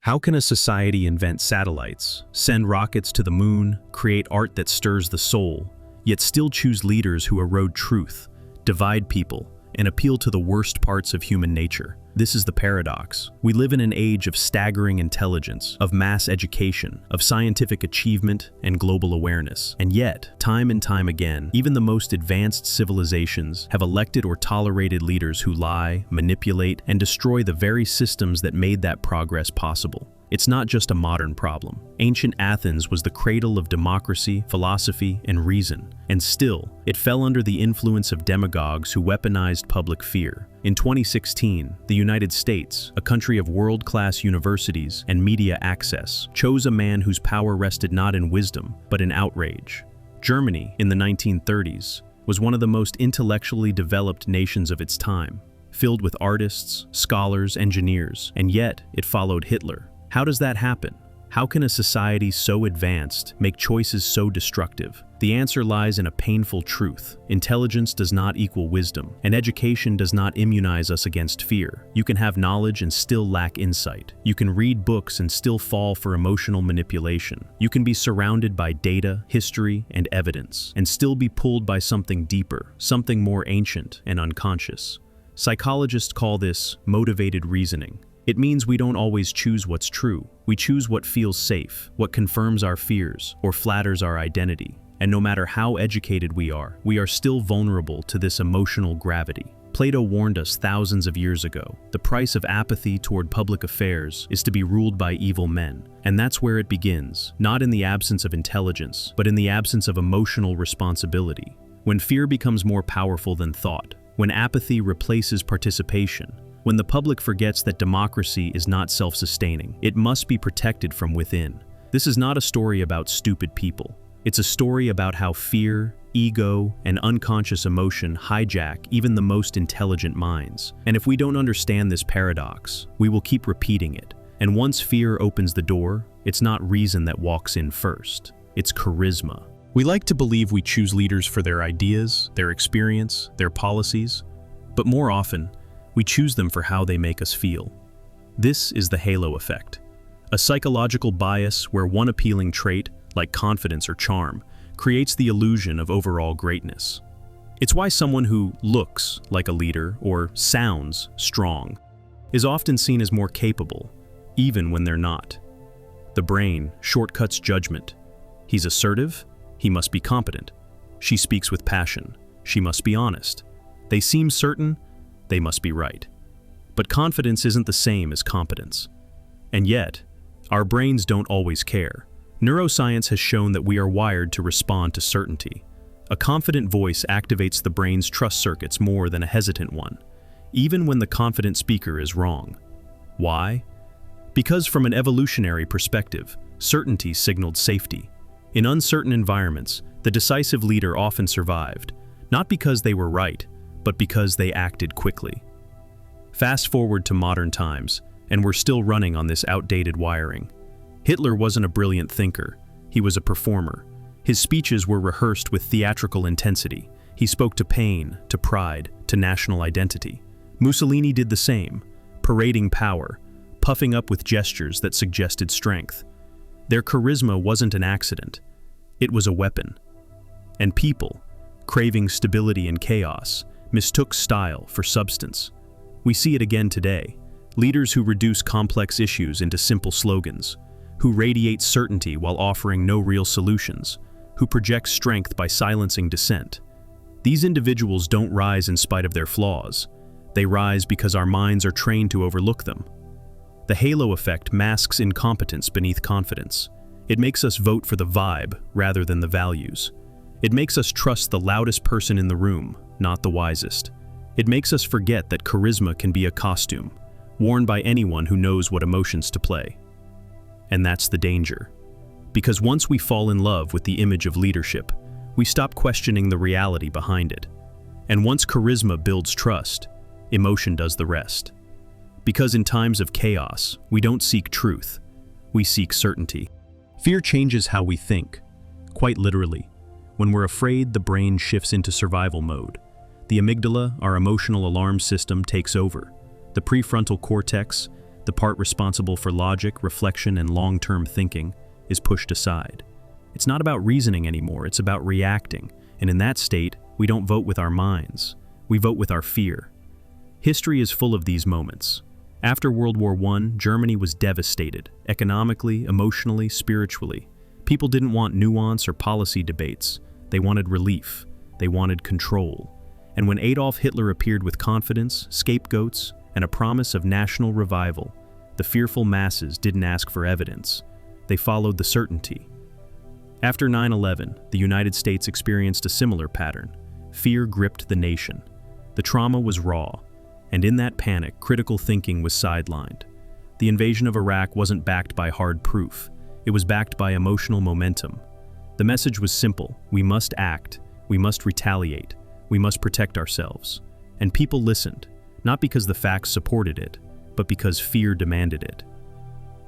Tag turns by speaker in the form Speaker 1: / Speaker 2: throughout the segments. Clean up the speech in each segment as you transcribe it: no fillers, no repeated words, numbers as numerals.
Speaker 1: How can a society invent satellites, send rockets to the moon, create art that stirs the soul, yet still choose leaders who erode truth, divide people, and appeal to the worst parts of human nature? This is the paradox. We live in an age of staggering intelligence, of mass education, of scientific achievement and global awareness. And yet, time and time again, even the most advanced civilizations have elected or tolerated leaders who lie, manipulate, and destroy the very systems that made that progress possible. It's not just a modern problem. Ancient Athens was the cradle of democracy, philosophy, and reason, and still, it fell under the influence of demagogues who weaponized public fear. In 2016, the United States, a country of world-class universities and media access, chose a man whose power rested not in wisdom, but in outrage. Germany, in the 1930s, was one of the most intellectually developed nations of its time, filled with artists, scholars, engineers, and yet it followed Hitler. How does that happen? How can a society so advanced make choices so destructive? The answer lies in a painful truth. Intelligence does not equal wisdom, and education does not immunize us against fear. You can have knowledge and still lack insight. You can read books and still fall for emotional manipulation. You can be surrounded by data, history, and evidence, and still be pulled by something deeper, something more ancient and unconscious. Psychologists call this motivated reasoning. It means we don't always choose what's true. We choose what feels safe, what confirms our fears, or flatters our identity. And no matter how educated we are still vulnerable to this emotional gravity. Plato warned us thousands of years ago, the price of apathy toward public affairs is to be ruled by evil men. And that's where it begins, not in the absence of intelligence, but in the absence of emotional responsibility. When fear becomes more powerful than thought, when apathy replaces participation, when the public forgets that democracy is not self-sustaining, it must be protected from within. This is not a story about stupid people. It's a story about how fear, ego, and unconscious emotion hijack even the most intelligent minds. And if we don't understand this paradox, we will keep repeating it. And once fear opens the door, it's not reason that walks in first. It's charisma. We like to believe we choose leaders for their ideas, their experience, their policies, but more often, we choose them for how they make us feel. This is the halo effect, a psychological bias where one appealing trait, like confidence or charm, creates the illusion of overall greatness. It's why someone who looks like a leader or sounds strong is often seen as more capable, even when they're not. The brain shortcuts judgment. He's assertive, he must be competent. She speaks with passion, she must be honest. They seem certain, they must be right. But confidence isn't the same as competence. And yet, our brains don't always care. Neuroscience has shown that we are wired to respond to certainty. A confident voice activates the brain's trust circuits more than a hesitant one, even when the confident speaker is wrong. Why? Because from an evolutionary perspective, certainty signaled safety. In uncertain environments, the decisive leader often survived, not because they were right, but because they acted quickly. Fast forward to modern times, and we're still running on this outdated wiring. Hitler wasn't a brilliant thinker, he was a performer. His speeches were rehearsed with theatrical intensity. He spoke to pain, to pride, to national identity. Mussolini did the same, parading power, puffing up with gestures that suggested strength. Their charisma wasn't an accident, it was a weapon. And people, craving stability and chaos, mistook style for substance. We see it again today. Leaders who reduce complex issues into simple slogans, who radiate certainty while offering no real solutions, who project strength by silencing dissent. These individuals don't rise in spite of their flaws. They rise because our minds are trained to overlook them. The halo effect masks incompetence beneath confidence. It makes us vote for the vibe rather than the values. It makes us trust the loudest person in the room, not the wisest. It makes us forget that charisma can be a costume, worn by anyone who knows what emotions to play. And that's the danger. Because once we fall in love with the image of leadership, we stop questioning the reality behind it. And once charisma builds trust, emotion does the rest. Because in times of chaos, we don't seek truth, we seek certainty. Fear changes how we think, quite literally. When we're afraid, the brain shifts into survival mode. The amygdala, our emotional alarm system, takes over. The prefrontal cortex, The part responsible for logic, reflection, and long-term thinking is pushed aside. It's not about reasoning anymore, it's about reacting, and in that state, we don't vote with our minds, we vote with our fear. History is full of these moments. After World War I, Germany was devastated, economically, emotionally, spiritually. People didn't want nuance or policy debates. They wanted relief. They wanted control. And when Adolf Hitler appeared with confidence, scapegoats, and a promise of national revival, the fearful masses didn't ask for evidence. They followed the certainty. After 9/11, the United States experienced a similar pattern. Fear gripped the nation. The trauma was raw, and in that panic, critical thinking was sidelined. The invasion of Iraq wasn't backed by hard proof. It was backed by emotional momentum. The message was simple: we must act, we must retaliate, we must protect ourselves. And people listened, not because the facts supported it, but because fear demanded it.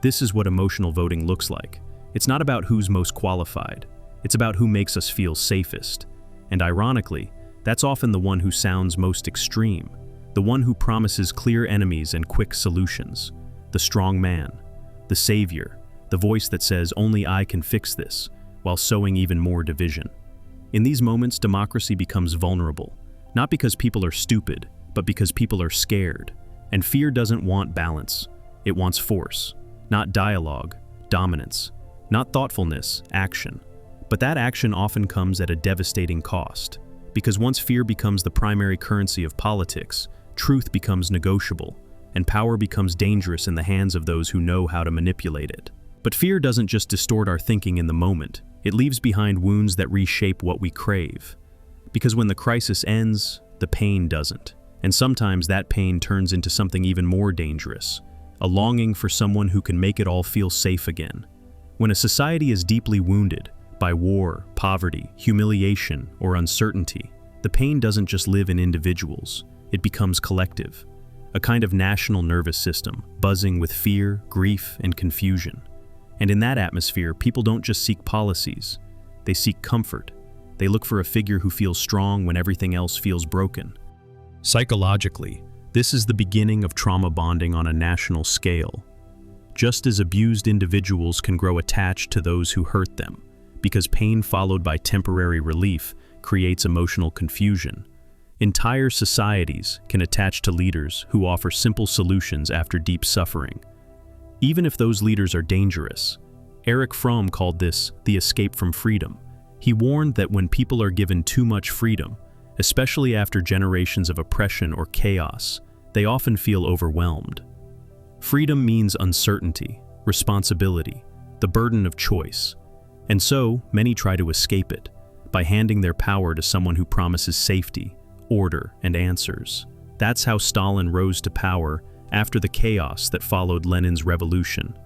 Speaker 1: This is what emotional voting looks like. It's not about who's most qualified. It's about who makes us feel safest. And ironically, that's often the one who sounds most extreme, the one who promises clear enemies and quick solutions, the strong man, the savior, the voice that says only I can fix this, while sowing even more division. In these moments, democracy becomes vulnerable, not because people are stupid, but because people are scared. And fear doesn't want balance. It wants force, not dialogue, dominance, not thoughtfulness, action. But that action often comes at a devastating cost, because once fear becomes the primary currency of politics, truth becomes negotiable, and power becomes dangerous in the hands of those who know how to manipulate it. But fear doesn't just distort our thinking in the moment, it leaves behind wounds that reshape what we crave. Because when the crisis ends, the pain doesn't. And sometimes that pain turns into something even more dangerous, a longing for someone who can make it all feel safe again. When a society is deeply wounded by war, poverty, humiliation, or uncertainty, the pain doesn't just live in individuals, it becomes collective, a kind of national nervous system, buzzing with fear, grief, and confusion. And in that atmosphere, people don't just seek policies, they seek comfort. They look for a figure who feels strong when everything else feels broken. Psychologically, this is the beginning of trauma bonding on a national scale. Just as abused individuals can grow attached to those who hurt them, because pain followed by temporary relief creates emotional confusion, entire societies can attach to leaders who offer simple solutions after deep suffering. Even if those leaders are dangerous, Erich Fromm called this the escape from freedom. He warned that when people are given too much freedom, especially after generations of oppression or chaos, they often feel overwhelmed. Freedom means uncertainty, responsibility, the burden of choice. And so, many try to escape it by handing their power to someone who promises safety, order, and answers. That's how Stalin rose to power after the chaos that followed Lenin's revolution.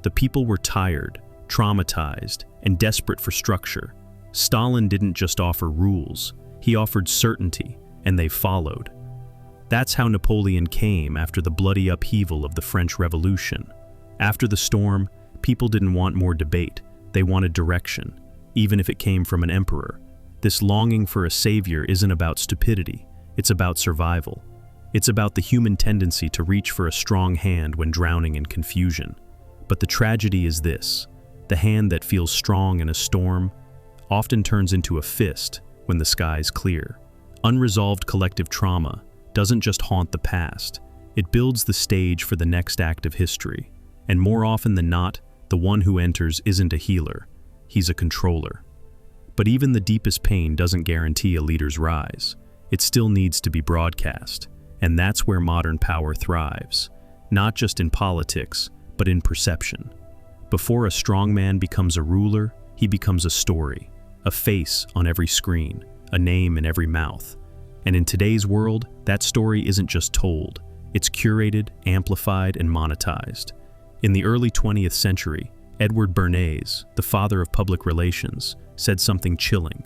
Speaker 1: The people were tired, traumatized, and desperate for structure. Stalin didn't just offer rules, he offered certainty, and they followed. That's how Napoleon came after the bloody upheaval of the French Revolution. After the storm, people didn't want more debate, they wanted direction, even if it came from an emperor. This longing for a savior isn't about stupidity, it's about survival. It's about the human tendency to reach for a strong hand when drowning in confusion. But the tragedy is this: the hand that feels strong in a storm often turns into a fist when the sky's clear. Unresolved collective trauma doesn't just haunt the past, it builds the stage for the next act of history. And more often than not, the one who enters isn't a healer, he's a controller. But even the deepest pain doesn't guarantee a leader's rise. It still needs to be broadcast, and that's where modern power thrives, not just in politics, but in perception. Before a strongman becomes a ruler, he becomes a story, a face on every screen, a name in every mouth. And in today's world, that story isn't just told, it's curated, amplified, and monetized. In the early 20th century, Edward Bernays, the father of public relations, said something chilling.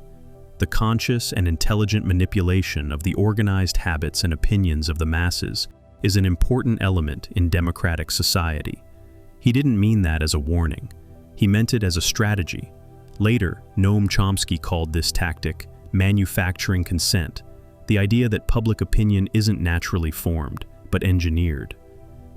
Speaker 1: The conscious and intelligent manipulation of the organized habits and opinions of the masses is an important element in democratic society. He didn't mean that as a warning. He meant it as a strategy. Later, Noam Chomsky called this tactic manufacturing consent, the idea that public opinion isn't naturally formed, but engineered.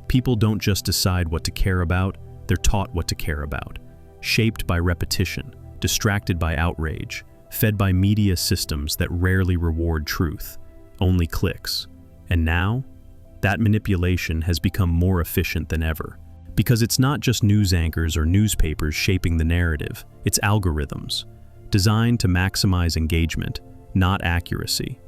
Speaker 1: People don't just decide what to care about, they're taught what to care about. Shaped by repetition, distracted by outrage, fed by media systems that rarely reward truth, only clicks. And now, that manipulation has become more efficient than ever. Because it's not just news anchors or newspapers shaping the narrative, it's algorithms, designed to maximize engagement, not accuracy.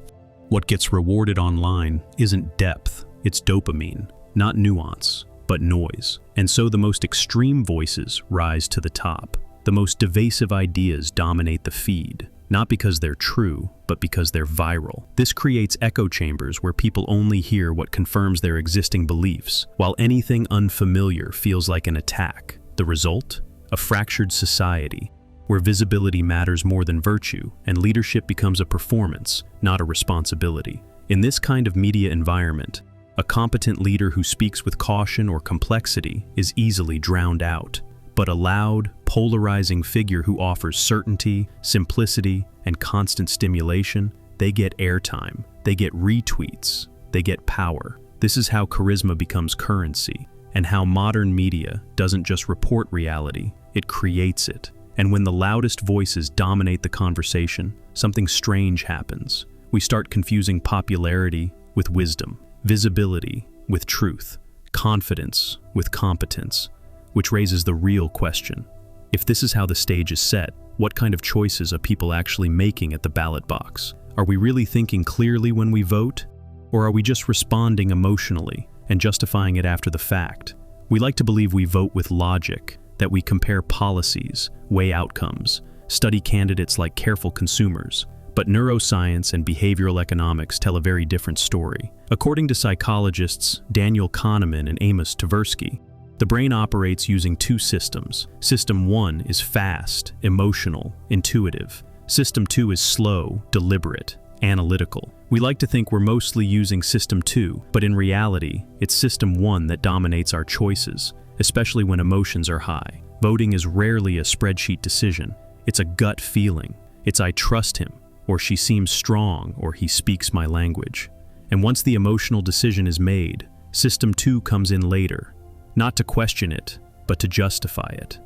Speaker 1: What gets rewarded online isn't depth, it's dopamine, not nuance, but noise. And so the most extreme voices rise to the top. The most divisive ideas dominate the feed, not because they're true, but because they're viral. This creates echo chambers where people only hear what confirms their existing beliefs, while anything unfamiliar feels like an attack. The result? A fractured society, where visibility matters more than virtue, and leadership becomes a performance, not a responsibility. In this kind of media environment, a competent leader who speaks with caution or complexity is easily drowned out. But a loud, polarizing figure who offers certainty, simplicity, and constant stimulation, they get airtime, they get retweets, they get power. This is how charisma becomes currency, and how modern media doesn't just report reality, it creates it. And when the loudest voices dominate the conversation, something strange happens. We start confusing popularity with wisdom, visibility with truth, confidence with competence, which raises the real question. If this is how the stage is set, what kind of choices are people actually making at the ballot box? Are we really thinking clearly when we vote? Or are we just responding emotionally and justifying it after the fact? We like to believe we vote with logic, that we compare policies, weigh outcomes, study candidates like careful consumers. But neuroscience and behavioral economics tell a very different story. According to psychologists Daniel Kahneman and Amos Tversky, the brain operates using two systems. System 1 is fast, emotional, intuitive. System 2 is slow, deliberate, analytical. We like to think we're mostly using System 2, but in reality, it's System 1 that dominates our choices, especially when emotions are high. Voting is rarely a spreadsheet decision. It's a gut feeling. It's I trust him, or she seems strong, or he speaks my language. And once the emotional decision is made, System 2 comes in later, not to question it, but to justify it.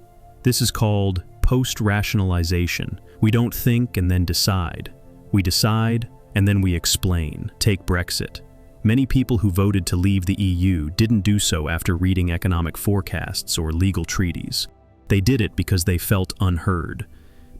Speaker 1: This is called post-rationalization. We don't think and then decide. We decide and then we explain. Take Brexit. Many people who voted to leave the EU didn't do so after reading economic forecasts or legal treaties. They did it because they felt unheard,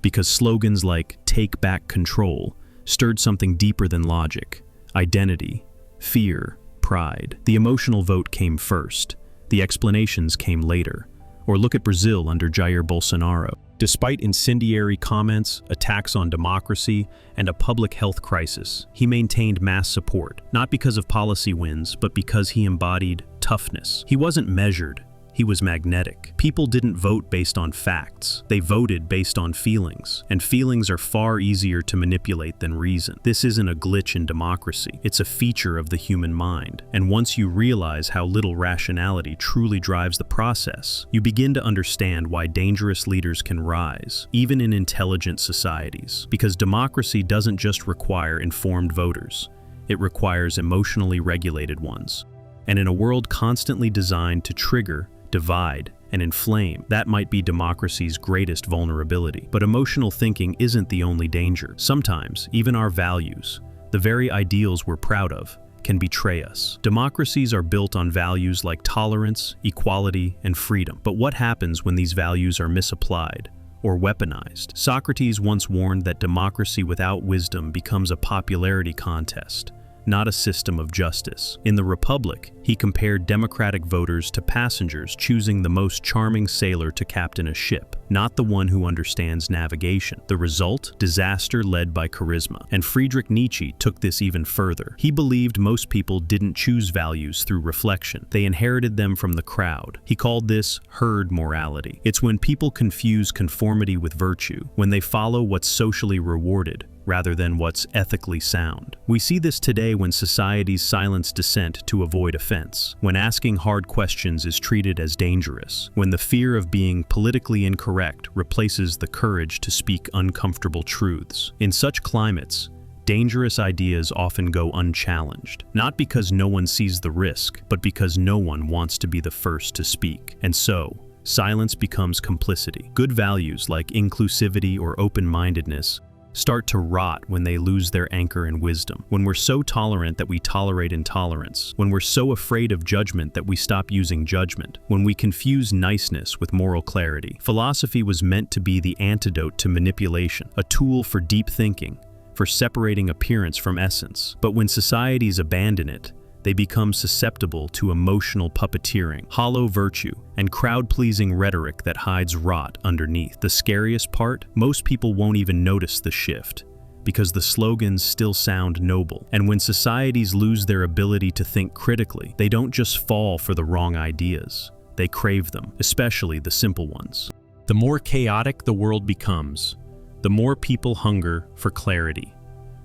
Speaker 1: because slogans like "take back control" stirred something deeper than logic: identity, fear, pride. The emotional vote came first. The explanations came later. Or look at Brazil under Jair Bolsonaro. Despite incendiary comments, attacks on democracy, and a public health crisis, he maintained mass support, not because of policy wins, but because he embodied toughness. He wasn't measured. He was magnetic. People didn't vote based on facts. They voted based on feelings, and feelings are far easier to manipulate than reason. This isn't a glitch in democracy. It's a feature of the human mind. And once you realize how little rationality truly drives the process, you begin to understand why dangerous leaders can rise, even in intelligent societies. Because democracy doesn't just require informed voters. It requires emotionally regulated ones. And in a world constantly designed to trigger, divide, and inflame, that might be democracy's greatest vulnerability. But emotional thinking isn't the only danger. Sometimes, even our values, the very ideals we're proud of, can betray us. Democracies are built on values like tolerance, equality, and freedom. But what happens when these values are misapplied or weaponized? Socrates once warned that democracy without wisdom becomes a popularity contest, not a system of justice. In the Republic, he compared democratic voters to passengers choosing the most charming sailor to captain a ship, not the one who understands navigation. The result? Disaster led by charisma. And Friedrich Nietzsche took this even further. He believed most people didn't choose values through reflection. They inherited them from the crowd. He called this herd morality. It's when people confuse conformity with virtue, when they follow what's socially rewarded, rather than what's ethically sound. We see this today when societies silence dissent to avoid offense, when asking hard questions is treated as dangerous, when the fear of being politically incorrect replaces the courage to speak uncomfortable truths. In such climates, Dangerous ideas often go unchallenged, not because no one sees the risk, but because no one wants to be the first to speak. And so, silence becomes complicity. Good values like inclusivity or open-mindedness start to rot when they lose their anchor in wisdom. When we're so tolerant that we tolerate intolerance. When we're so afraid of judgment that we stop using judgment. When we confuse niceness with moral clarity. Philosophy was meant to be the antidote to manipulation, a tool for deep thinking, for separating appearance from essence. But when societies abandon it, they become susceptible to emotional puppeteering, hollow virtue, and crowd-pleasing rhetoric that hides rot underneath. The scariest part? Most people won't even notice the shift, because the slogans still sound noble. And when societies lose their ability to think critically, they don't just fall for the wrong ideas, they crave them, especially the simple ones. The more chaotic the world becomes, the more people hunger for clarity,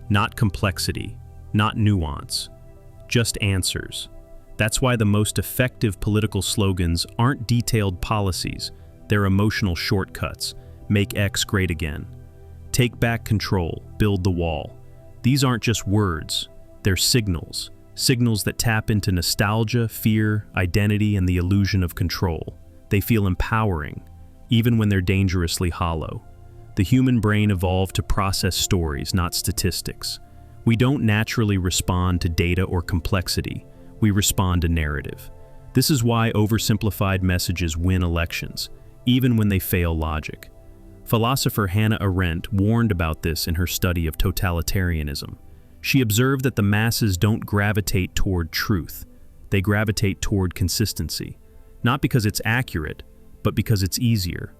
Speaker 1: not complexity, not nuance, just answers. That's why the most effective political slogans aren't detailed policies, they're emotional shortcuts. Make X great again. Take back control, build the wall. These aren't just words, they're signals. Signals that tap into nostalgia, fear, identity, and the illusion of control. They feel empowering, even when they're dangerously hollow. The human brain evolved to process stories, not statistics. We don't naturally respond to data or complexity, we respond to narrative. This is why oversimplified messages win elections, even when they fail logic. Philosopher Hannah Arendt warned about this in her study of totalitarianism. She observed that the masses don't gravitate toward truth, they gravitate toward consistency, not because it's accurate, but because it's easier.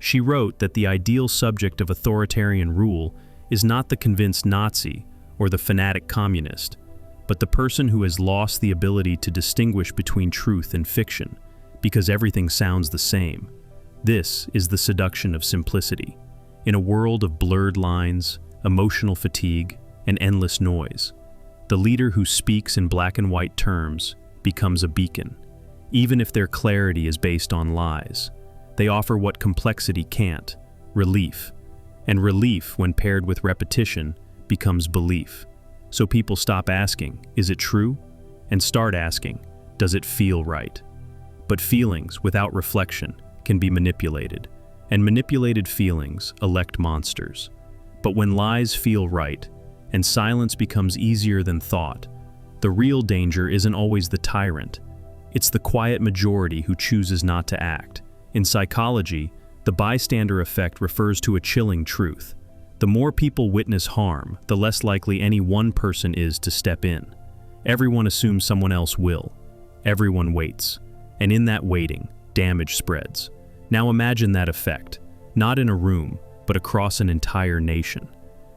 Speaker 1: She wrote that the ideal subject of authoritarian rule is not the convinced Nazi or the fanatic communist, but the person who has lost the ability to distinguish between truth and fiction, because everything sounds the same. This is the seduction of simplicity. In a world of blurred lines, emotional fatigue, and endless noise, the leader who speaks in black and white terms becomes a beacon. Even if their clarity is based on lies, they offer what complexity can't: relief. And relief, when paired with repetition, becomes belief. So people stop asking, is it true? And start asking, does it feel right? But feelings, without reflection, can be manipulated. And manipulated feelings elect monsters. But when lies feel right, and silence becomes easier than thought, the real danger isn't always the tyrant. It's the quiet majority who chooses not to act. In psychology, the bystander effect refers to a chilling truth. The more people witness harm, the less likely any one person is to step in. Everyone assumes someone else will. Everyone waits. And in that waiting, damage spreads. Now imagine that effect, not in a room, but across an entire nation.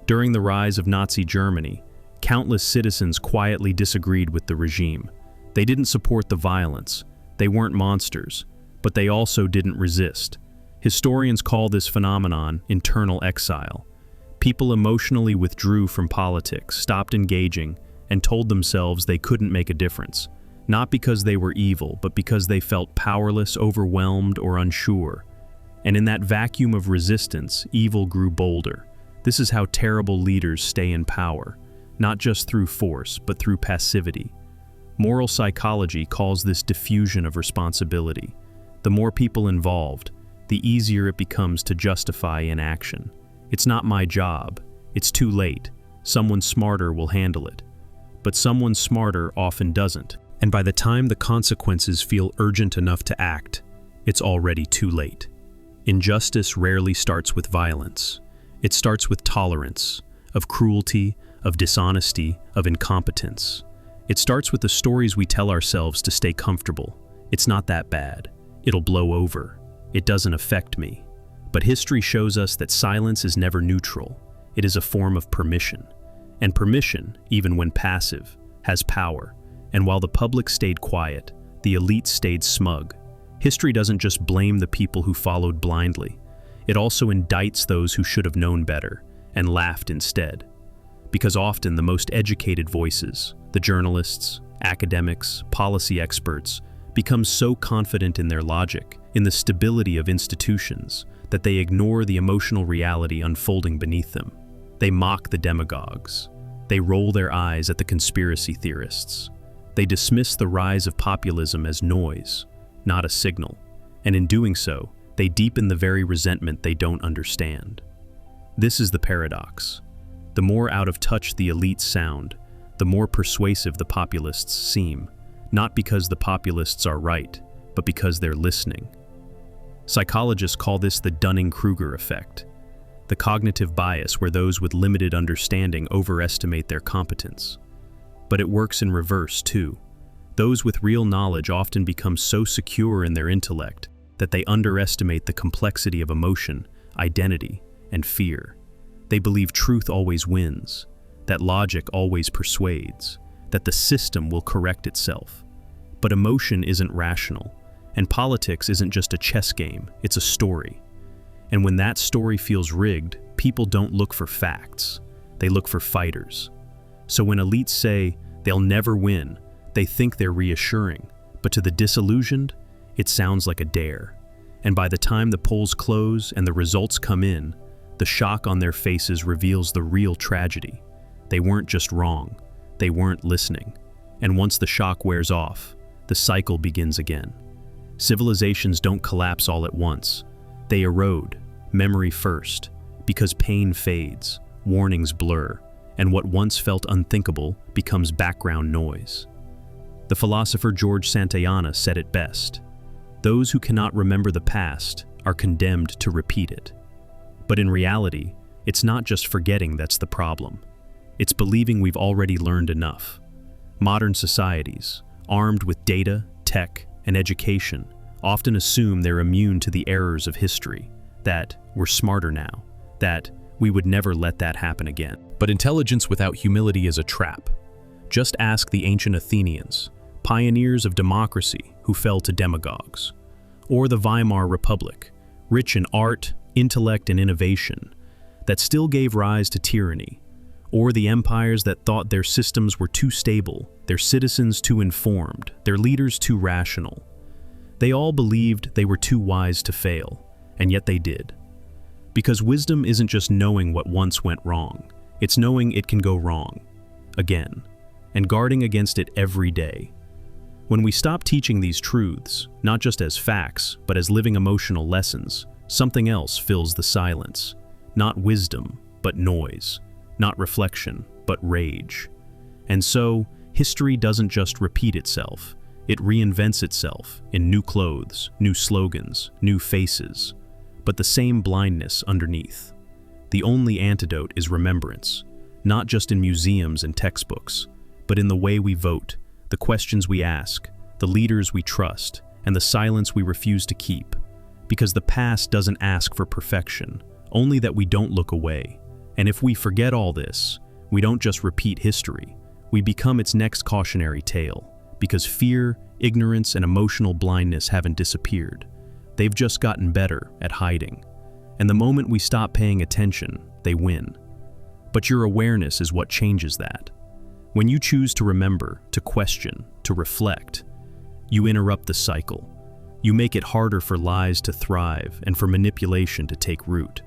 Speaker 1: During the rise of Nazi Germany, countless citizens quietly disagreed with the regime. They didn't support the violence. They weren't monsters, but they also didn't resist. Historians call this phenomenon internal exile. People emotionally withdrew from politics, stopped engaging, and told themselves they couldn't make a difference. Not because they were evil, but because they felt powerless, overwhelmed, or unsure. And in that vacuum of resistance, evil grew bolder. This is how terrible leaders stay in power, not just through force, but through passivity. Moral psychology calls this diffusion of responsibility. The more people involved, the easier it becomes to justify inaction. It's not my job. It's too late. Someone smarter will handle it. But someone smarter often doesn't. And by the time the consequences feel urgent enough to act, it's already too late. Injustice rarely starts with violence. It starts with tolerance, of cruelty, of dishonesty, of incompetence. It starts with the stories we tell ourselves to stay comfortable. It's not that bad. It'll blow over. It doesn't affect me. But history shows us that silence is never neutral. It is a form of permission. And permission, even when passive, has power. And while the public stayed quiet, the elite stayed smug. History doesn't just blame the people who followed blindly. It also indicts those who should have known better and laughed instead. Because often the most educated voices, the journalists, academics, policy experts, become so confident in their logic, in the stability of institutions, that they ignore the emotional reality unfolding beneath them. They mock the demagogues. They roll their eyes at the conspiracy theorists. They dismiss the rise of populism as noise, not a signal, and in doing so, they deepen the very resentment they don't understand. This is the paradox. The more out of touch the elites sound, the more persuasive the populists seem, not because the populists are right, but because they're listening. Psychologists call this the Dunning-Kruger effect, the cognitive bias where those with limited understanding overestimate their competence. But it works in reverse, too. Those with real knowledge often become so secure in their intellect that they underestimate the complexity of emotion, identity, and fear. They believe truth always wins, that logic always persuades, that the system will correct itself. But emotion isn't rational, and politics isn't just a chess game, it's a story. And when that story feels rigged, people don't look for facts, they look for fighters. So when elites say they'll never win, they think they're reassuring, but to the disillusioned, it sounds like a dare. And by the time the polls close and the results come in, the shock on their faces reveals the real tragedy. They weren't just wrong, they weren't listening. And once the shock wears off, the cycle begins again. Civilizations don't collapse all at once. They erode, memory first, because pain fades, warnings blur, and what once felt unthinkable becomes background noise. The philosopher George Santayana said it best: "Those who cannot remember the past are condemned to repeat it." But in reality, it's not just forgetting that's the problem. It's believing we've already learned enough. Modern societies, armed with data, tech, and education, often assume they're immune to the errors of history, that we're smarter now, that we would never let that happen again. But intelligence without humility is a trap. Just ask the ancient Athenians, pioneers of democracy who fell to demagogues, or the Weimar Republic, rich in art, intellect, and innovation, that still gave rise to tyranny, or the empires that thought their systems were too stable, their citizens too informed, their leaders too rational. They all believed they were too wise to fail, and yet they did. Because wisdom isn't just knowing what once went wrong, it's knowing it can go wrong, again, and guarding against it every day. When we stop teaching these truths, not just as facts, but as living emotional lessons, something else fills the silence. Not wisdom, but noise. Not reflection, but rage. And so, history doesn't just repeat itself, it reinvents itself in new clothes, new slogans, new faces, but the same blindness underneath. The only antidote is remembrance, not just in museums and textbooks, but in the way we vote, the questions we ask, the leaders we trust, and the silence we refuse to keep. Because the past doesn't ask for perfection, only that we don't look away. And if we forget all this, we don't just repeat history, we become its next cautionary tale. Because fear, ignorance, and emotional blindness haven't disappeared. They've just gotten better at hiding. And the moment we stop paying attention, they win. But your awareness is what changes that. When you choose to remember, to question, to reflect, you interrupt the cycle. You make it harder for lies to thrive and for manipulation to take root.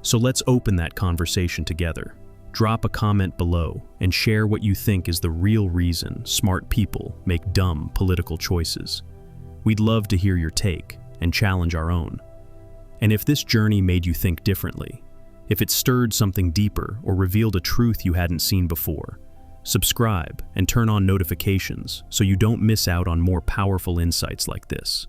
Speaker 1: So let's open that conversation together. Drop a comment below and share what you think is the real reason smart people make dumb political choices. We'd love to hear your take and challenge our own. And if this journey made you think differently, if it stirred something deeper or revealed a truth you hadn't seen before, subscribe and turn on notifications so you don't miss out on more powerful insights like this.